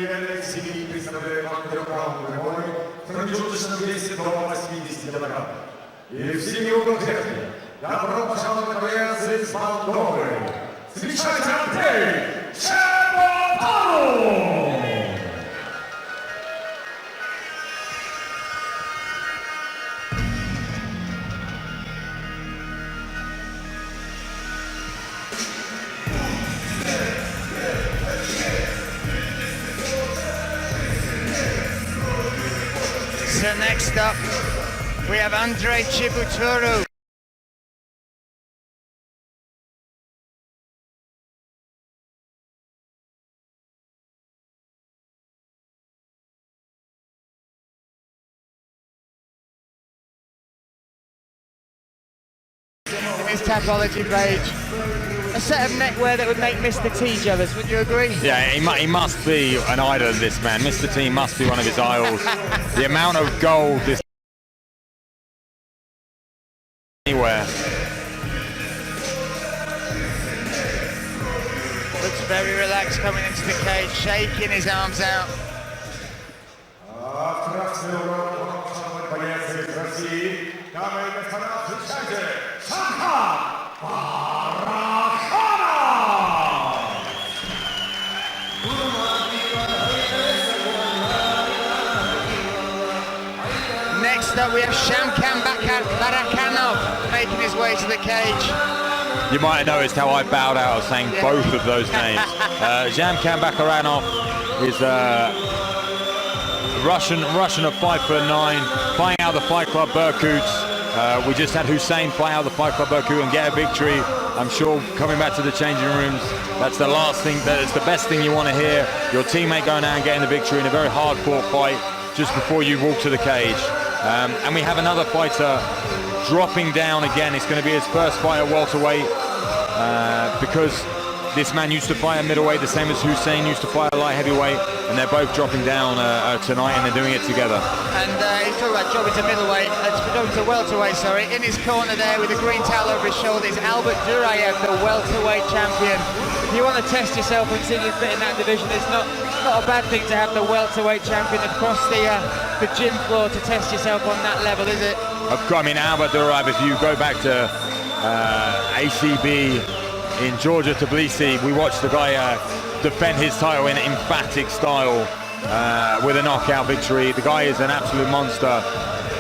ACB представляет вам трехраундовый бой в промежуточном весе до 80 кг. И в синем углу клетки добро пожаловать на боец из Молдовы. Встречайте Андрей Ciubotaru! So next up, we have Ciubotaru. In his Tapology page, a set of neckwear that would make Mr. T jealous, would you agree? Yeah, he must be an idol, this man. Mr. T must be one of his idols. The amount of gold this anywhere. Looks very relaxed coming into the cage, shaking his arms out. Next up we have Shamkan Barakanov making his way to the cage. You might have noticed how I bowed out of saying both of those names. Shamkan Barakanov is Russian of 5'9", flying out of the Fight Club Berkuts. We just had Hussein fly out of the Fight Club Berkut and get a victory. I'm sure coming back to the changing rooms, that's the last thing, that's the best thing you want to hear. Your teammate going out and getting the victory in a very hard-fought fight just before you walk to the cage. And we have another fighter dropping down again. It's going to be his first fight at welterweight because this man used to fight at middleweight, the same as Hussein used to fight at light heavyweight, and they're both dropping down tonight, and they're doing it together. And he's talking about dropping to middleweight, dropping to welterweight, sorry. In his corner there with a green towel over his shoulder is Albert Duraev, the welterweight champion. If you want to test yourself and see you fit in that division, it's not a bad thing to have the welterweight champion across the gym floor to test yourself on that level, is it? I mean, Albert Duraev, if you go back to ACB in Georgia, Tbilisi, we watched the guy defend his title in emphatic style with a knockout victory. The guy is an absolute monster,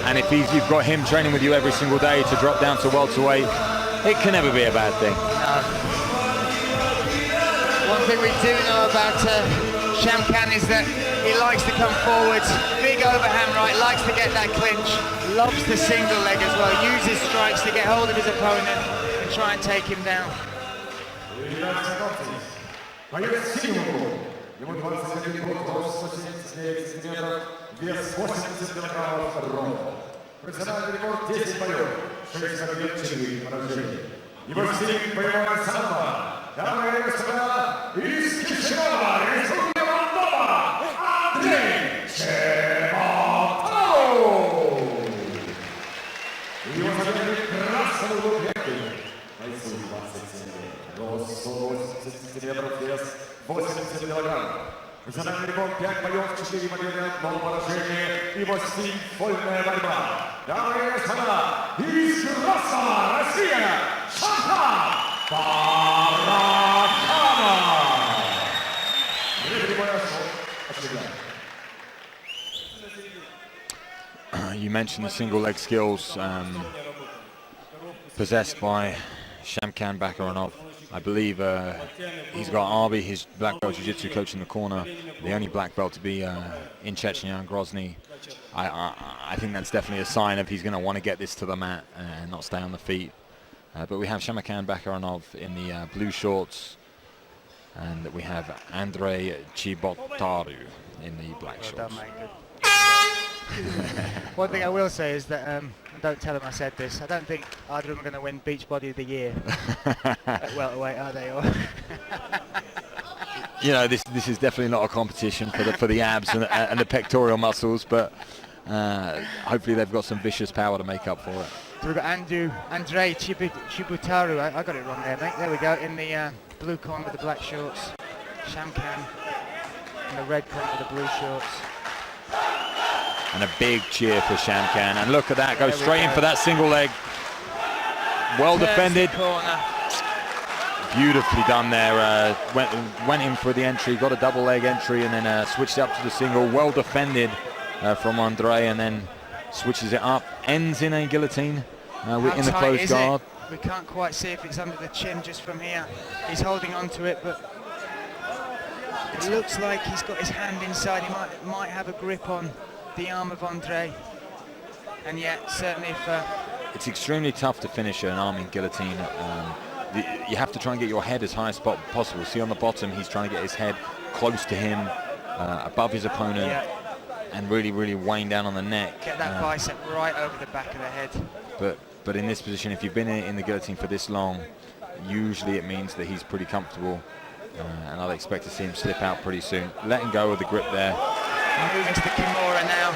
and if you've got him training with you every single day to drop down to welterweight, it can never be a bad thing. One thing we do know about Shamkan is that he likes to come forwards, big overhand right, likes to get that clinch, loves the single leg as well, uses strikes to get hold of his opponent and try and take him down. Ему 21 год, рост 179 сантиметров, вес 80 килограммов ровно. Профессиональный рекорд 10 боев, 6 побед, 4 поражения. Его стиль боевая самбо. Дамы и господа, из Кишинева, Республика Молдова, Андрей Ciubotaru! Его соперник красного угла клетки. Бойцу 27 лет, рост 180 сантиметров, вес 80 килограммов. Профессиональный рекорд 5 боев, 4 победы, 0 поражения. Его стиль — вольная борьба. Дамы и господа, из Красного, Россия, Shamkan Barakanov! You mentioned the single leg skills possessed by Shamkan Barakanov. I believe he's got Arby, his black belt jiu-jitsu coach, in the corner, the only black belt to be in Chechnya and Grozny. I think that's definitely a sign of he's going to want to get this to the mat and not stay on the feet. But we have Shamkan Barakanov in the blue shorts, and we have Andrei Ciubotaru in the black shorts. One thing I will say is that, don't tell him I said this, I don't think either of them are going to win Beachbody of the Year at welterweight, are they? You know, this is definitely not a competition for the abs and the pectoral muscles, but hopefully they've got some vicious power to make up for it. So we've got Andrei Ciubotaru, I got it wrong there, mate. There we go, in the blue corner with the black shorts. Shamkan And the red corner with the blue shorts. And a big cheer for Shamkan. And look at that, goes There we straight in go. for that single leg. Well Turns the defended. corner. Beautifully done there. Went in for the entry, got a double leg entry, and then switched up to the single. Well defended from Andre, and then switches it up. Ends in a guillotine How in the tight closed is guard. it? We can't quite see if it's under the chin just from here. He's holding on to it, but it looks like he's got his hand inside. He might have a grip on the arm of Andre. And yet, certainly if... It's extremely tough to finish an arm in guillotine. You have to try and get your head as high as possible. See on the bottom, he's trying to get his head close to him, above his opponent, yeah, and really, really weighing down on the neck. get that bicep right over the back of the head. But in this position, if you've been in the guillotine for this long, usually it means that he's pretty comfortable, and I'd expect to see him slip out pretty soon. Letting go of the grip there. Moving to the Kimura now.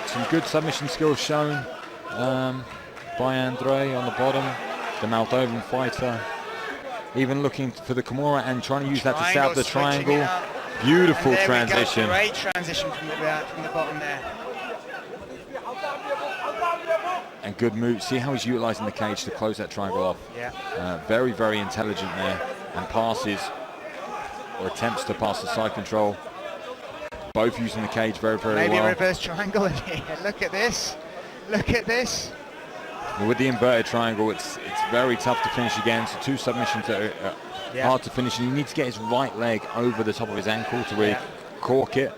Some good submission skills shown by Andre on the bottom. The Moldovan fighter, even looking for the Kimura and trying to use that to set up the triangle. Beautiful And there we go, transition. great transition from the bottom there. And good move. See how he's utilizing the cage to close that triangle off. Yeah. Very, very intelligent there. And passes, or attempts to pass the side control. Both using the cage very, very Maybe well. a reverse triangle in here. Look at this. Look at this. With the inverted triangle, it's very tough to finish again. So two submissions are hard to finish. And you need to get his right leg over the top of his ankle to really cork it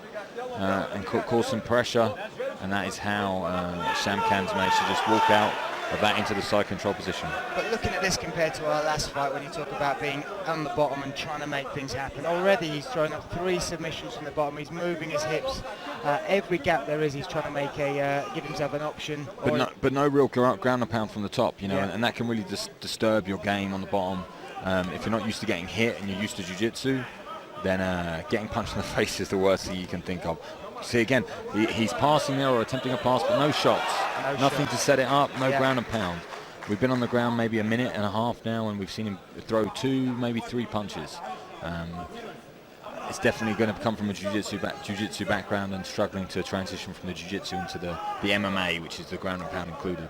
and cause some pressure. And that is how Shamkan's managed to just walk out of that into the side control position. But looking at this compared to our last fight, when you talk about being on the bottom and trying to make things happen, already he's throwing up 3 submissions from the bottom. He's moving his hips. Every gap there is, he's trying to make give himself an option. But no real ground and pound from the top, you know, and that can really disturb your game on the bottom. If you're not used to getting hit and you're used to jiu-jitsu, then getting punched in the face is the worst thing you can think of. See again, he's passing there or attempting a pass, but no shots. Nothing to set it up, no ground and pound. We've been on the ground maybe a minute and a half now, and we've seen him throw 2, maybe 3 punches. It's definitely going to come from a jiu-jitsu background and struggling to transition from the jiu-jitsu into the MMA, which is the ground and pound included.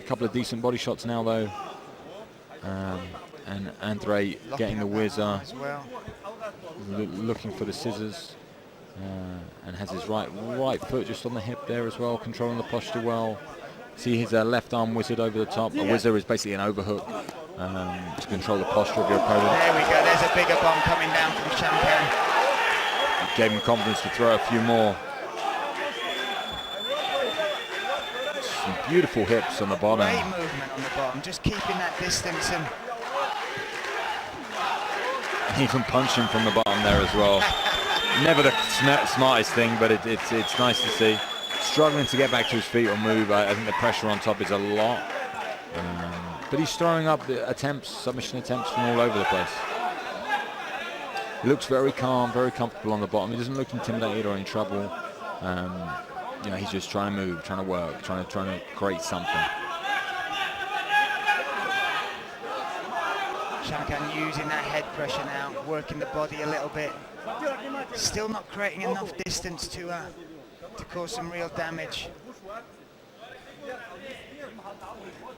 A couple of decent body shots now, though. And Andre getting the whizzer, looking for the scissors. And has his right foot just on the hip there as well, controlling the posture well. See his left arm wizard over the top. A whizzer is basically an overhook to control the posture of your opponent. There we go, there's a bigger bomb coming down from Shamkan. Gave him confidence to throw a few more. Some beautiful hips on the bottom. Great movement on the bottom, just keeping that distance and even punching from the bottom there as well. Never the smartest thing, but it's nice to see. Struggling to get back to his feet or move. I think the pressure on top is a lot. But he's throwing up the submission attempts from all over the place. He looks very calm, very comfortable on the bottom. He doesn't look intimidated or in trouble. You know, he's just trying to move, trying to work, trying to create something. Shamkan using that head pressure now, working the body a little bit. Still not creating enough distance to cause some real damage.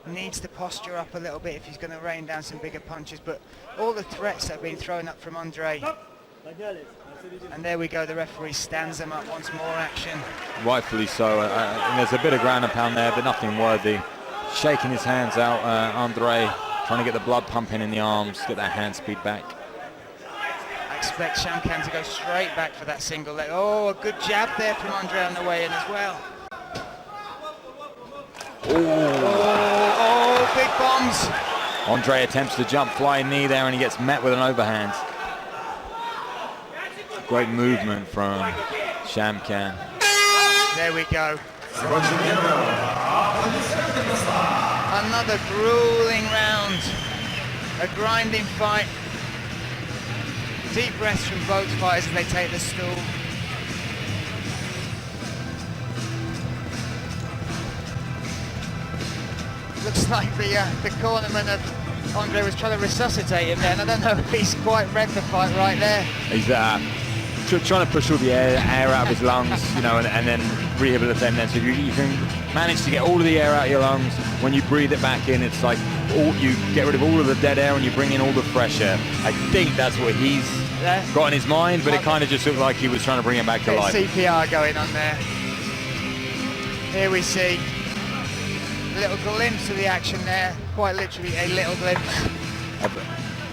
Needs to posture up a little bit if he's going to rain down some bigger punches, but all the threats that have been thrown up from Andre. And there we go, the referee stands them up, wants more action. Rightfully so. And there's a bit of ground and pound there, but nothing worthy. Shaking his hands out, Andre, trying to get the blood pumping in the arms, get that hand speed back. I expect Shamkan to go straight back for that single leg. Oh, a good jab there from Andre on the way in as well. Oh, big bombs. Andre attempts to jump flying knee there and he gets met with an overhand. Great movement from Shamkan. There we go. Another grueling round. A grinding fight. Deep breaths from both fighters as they take the stool. Looks like the cornerman of Andre was trying to resuscitate him there, and I don't know if he's quite read the fight right there. He's trying to push all the air out of his lungs, you know, and then rehabilitate them. So you can manage to get all of the air out of your lungs. When you breathe it back in, it's like you get rid of all of the dead air and you bring in all the fresh air. I think that's what he's got in his mind, but it kind of just looked like he was trying to bring it back to life. CPR going on there. Here we see a little glimpse of the action there, quite literally a little glimpse.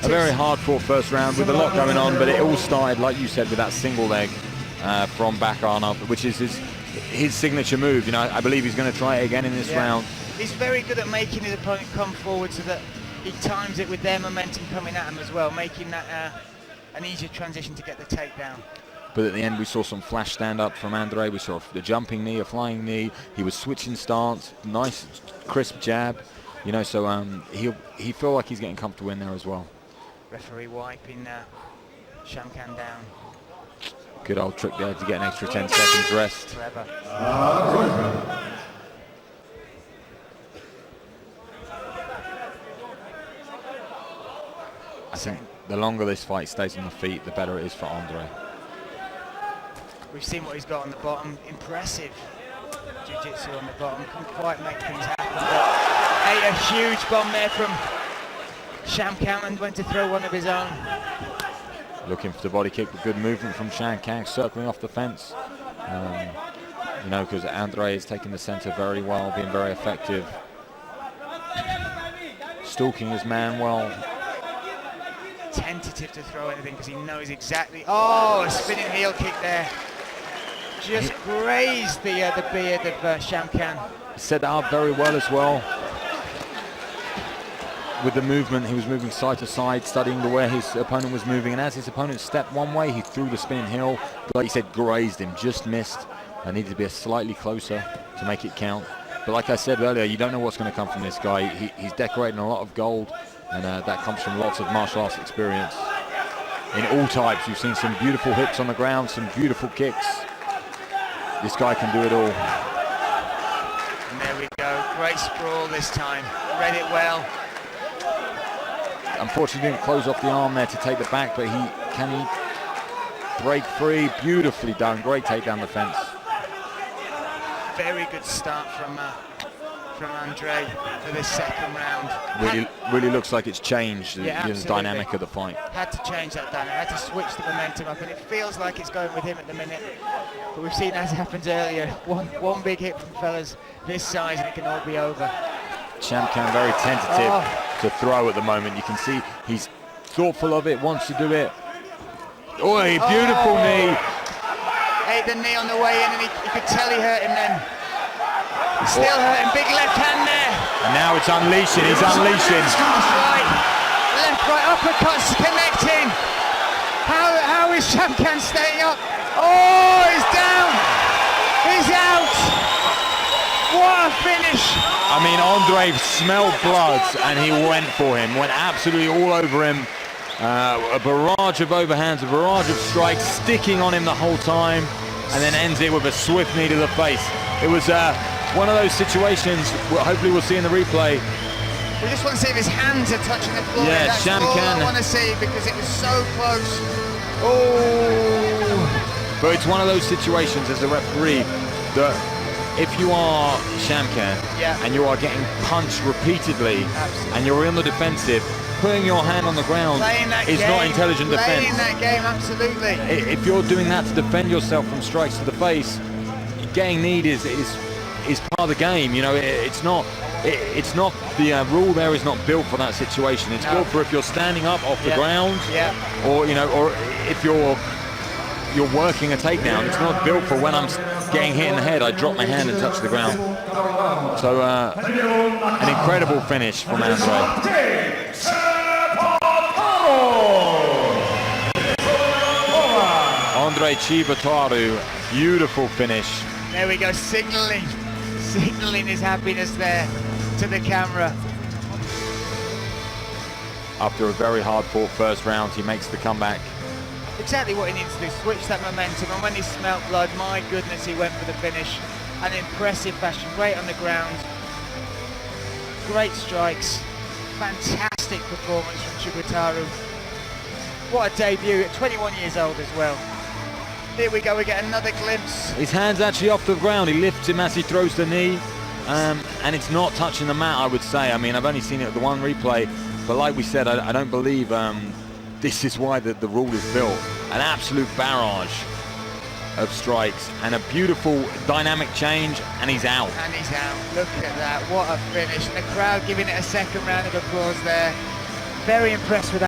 A very hard-fought first round with a lot going on, but it all started, like you said, with that single leg from back arm up, which is his signature move. You know, I believe he's going to try it again in this round. He's very good at making his opponent come forward so that he times it with their momentum coming at him as well, making that an easier transition to get the takedown. But at the end, we saw some flash stand-up from Andre. We saw the jumping knee, a flying knee. He was switching stance, nice, crisp jab. You know, so he feel like he's getting comfortable in there as well. Referee wiping Shamkan down. Good old trick there to get an extra 10 seconds rest. Clever. I think the longer this fight stays on the feet, the better it is for Andre. We've seen what he's got on the bottom. Impressive jiu-jitsu on the bottom. Couldn't quite make things happen, but ate a huge bomb there from Shamkan and went to throw one of his own. Looking for the body kick, but good movement from Shamkan, circling off the fence. You know, because Andre is taking the center very well, being very effective. Stalking his man well. Tentative to throw anything because he knows exactly. Oh, a spinning heel kick there. Just grazed the beard of Shamkan. He set that up very well as well. With the movement, he was moving side to side, studying the way his opponent was moving, and as his opponent stepped one way, he threw the spinning heel. Like you said, grazed him, just missed. I needed to be slightly closer to make it count. But like I said earlier, you don't know what's going to come from this guy. He's decorating a lot of gold, and that comes from lots of martial arts experience. In all types, you've seen some beautiful hits on the ground, some beautiful kicks. This guy can do it all. And there we go, great sprawl this time. Read it well. Unfortunately, didn't close off the arm there to take the back, but can he break free? Beautifully done, great takedown defense. Very good start from Andre for this second round. Really looks like it's changed the absolutely. dynamic of the fight. Had to change that dynamic, had to switch the momentum up, and it feels like it's going with him at the minute. But we've seen, as happened earlier, one big hit from fellas this size and it can all be over. Shamkan very tentative to throw at the moment. You can see he's thoughtful of it, wants to do it. Oh, a beautiful knee. Ate the knee on the way in, and you could tell he hurt him then. Still hurting, big left hand there. And now it's unleashing, he's unleashing. Right, left, right, uppercuts connecting. How is Shamkan staying up? Oh, he's down. He's out. What a finish. I mean, Andre smelled blood and he went for him, went absolutely all over him. A barrage of overhands, a barrage of strikes, sticking on him the whole time, and then ends it with a swift knee to the face. It was one of those situations, hopefully we'll see in the replay. We just want to see if his hands are touching the floor. Yeah, that's all I want to see because it was so close. Oh! But it's one of those situations as a referee that if you are Shamkan and you are getting punched repeatedly and you're in the defensive, putting your hand on the ground is not intelligent defense. Playing that game, absolutely. If you're doing that to defend yourself from strikes to the face, getting kneed is part of the game. You know, it's not the rule there is not built for that situation. It's built for if you're standing up off the ground, or you know, or if you're working a takedown. It's not built for when I'm getting hit in the head, I drop my hand and touch the ground. So an incredible finish from Andre. Andre Ciubotaru, beautiful finish. There we go, signaling his happiness there to the camera. After a very hard-fought first round, he makes the comeback. Exactly what he needs to do, switch that momentum, and when he smelt blood, my goodness, he went for the finish. An impressive fashion, great on the ground, great strikes, fantastic performance from Ciubotaru. What a debut, at 21 years old as well. Here we go, we get another glimpse. His hand's actually off the ground. He lifts him as he throws the knee, and it's not touching the mat, I would say. I mean, I've only seen it at the one replay, but like we said, I don't believe this is why the rule is built. An absolute barrage of strikes and a beautiful dynamic change, and he's out. And he's out. Look at that, what a finish. And the crowd giving it a second round of applause there. Very impressed with that.